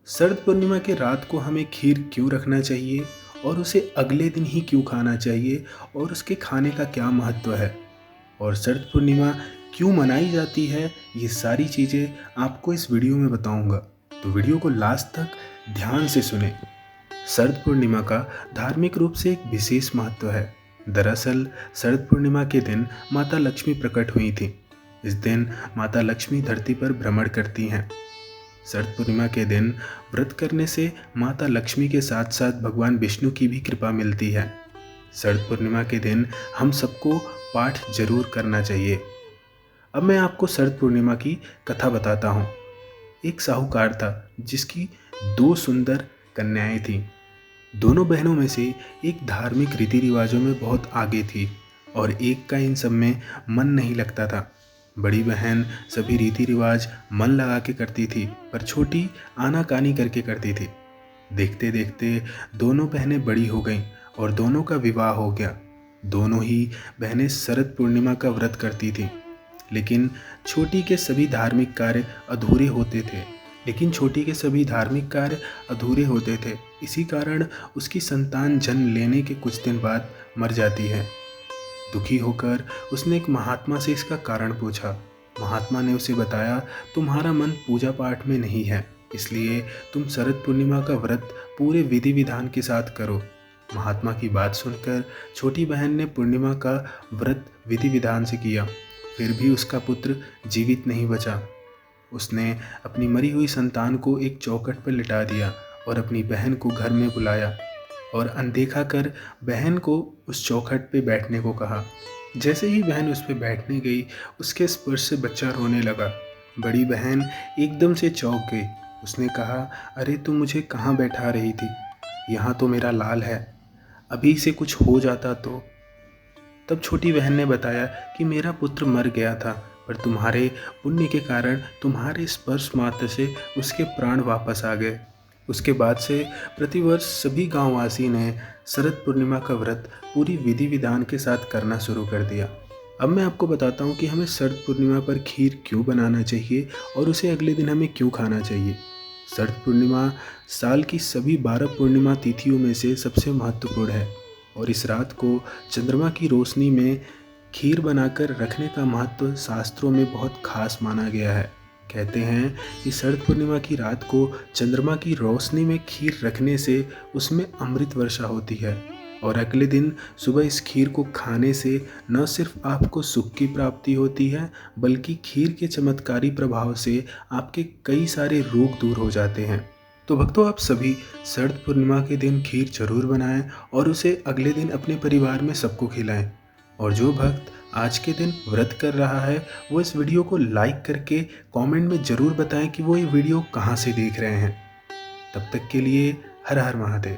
शरद पूर्णिमा की रात को हमें खीर क्यों रखना चाहिए और उसे अगले दिन ही क्यों खाना चाहिए और उसके खाने का क्या महत्व है और शरद पूर्णिमा क्यों मनाई जाती है, ये सारी चीज़ें आपको इस वीडियो में बताऊंगा। तो वीडियो को लास्ट तक ध्यान से सुने। शरद पूर्णिमा का धार्मिक रूप से एक विशेष महत्व है। दरअसल शरद पूर्णिमा के दिन माता लक्ष्मी प्रकट हुई थी। इस दिन माता लक्ष्मी धरती पर भ्रमण करती हैं। शरद पूर्णिमा के दिन व्रत करने से माता लक्ष्मी के साथ साथ भगवान विष्णु की भी कृपा मिलती है। शरद पूर्णिमा के दिन हम सबको पाठ जरूर करना चाहिए। अब मैं आपको शरद पूर्णिमा की कथा बताता हूँ। एक साहूकार था जिसकी दो सुंदर कन्याएं थीं। दोनों बहनों में से एक धार्मिक रीति रिवाजों में बहुत आगे थी और एक का इन सब में मन नहीं लगता था। बड़ी बहन सभी रीति रिवाज मन लगा के करती थी, पर छोटी आनाकानी करके करती थी। देखते देखते दोनों बहनें बड़ी हो गईं और दोनों का विवाह हो गया। दोनों ही बहनें शरद पूर्णिमा का व्रत करती थीं, लेकिन छोटी के सभी धार्मिक कार्य अधूरे होते थे। इसी कारण उसकी संतान जन्म लेने के कुछ दिन बाद मर जाती है। दुखी होकर उसने एक महात्मा से इसका कारण पूछा। महात्मा ने उसे बताया, तुम्हारा मन पूजा पाठ में नहीं है, इसलिए तुम शरद पूर्णिमा का व्रत पूरे विधि विधान के साथ करो। महात्मा की बात सुनकर छोटी बहन ने पूर्णिमा का व्रत विधि विधान से किया, फिर भी उसका पुत्र जीवित नहीं बचा। उसने अपनी मरी हुई संतान को एक चौखट पर लिटा दिया और अपनी बहन को घर में बुलाया और अनदेखा कर बहन को उस चौखट पे बैठने को कहा। जैसे ही बहन उस पे बैठने गई, उसके स्पर्श से बच्चा रोने लगा। बड़ी बहन एकदम से चौंक गई। उसने कहा, अरे तू मुझे कहाँ बैठा रही थी? यहाँ तो मेरा लाल है, अभी से कुछ हो जाता तो। तब छोटी बहन ने बताया कि मेरा पुत्र मर गया था, पर तुम्हारे पुण्य के कारण तुम्हारे स्पर्श मात्र से उसके प्राण वापस आ गए। उसके बाद से प्रतिवर्ष सभी गांववासी ने शरद पूर्णिमा का व्रत पूरी विधि विधान के साथ करना शुरू कर दिया। अब मैं आपको बताता हूँ कि हमें शरद पूर्णिमा पर खीर क्यों बनाना चाहिए और उसे अगले दिन हमें क्यों खाना चाहिए। शरद पूर्णिमा साल की सभी 12 पूर्णिमा तिथियों में से सबसे महत्वपूर्ण है और इस रात को चंद्रमा की रोशनी में खीर बनाकर रखने का महत्व शास्त्रों में बहुत खास माना गया है। कहते हैं कि शरद पूर्णिमा की रात को चंद्रमा की रोशनी में खीर रखने से उसमें अमृत वर्षा होती है और अगले दिन सुबह इस खीर को खाने से न सिर्फ आपको सुख की प्राप्ति होती है, बल्कि खीर के चमत्कारी प्रभाव से आपके कई सारे रोग दूर हो जाते हैं। तो भक्तों, आप सभी शरद पूर्णिमा के दिन खीर जरूर बनाएं और उसे अगले दिन अपने परिवार में सबको खिलाएं। और जो भक्त आज के दिन व्रत कर रहा है, वो इस वीडियो को लाइक करके कमेंट में ज़रूर बताएं कि वो ये वीडियो कहाँ से देख रहे हैं। तब तक के लिए हर हर महादेव।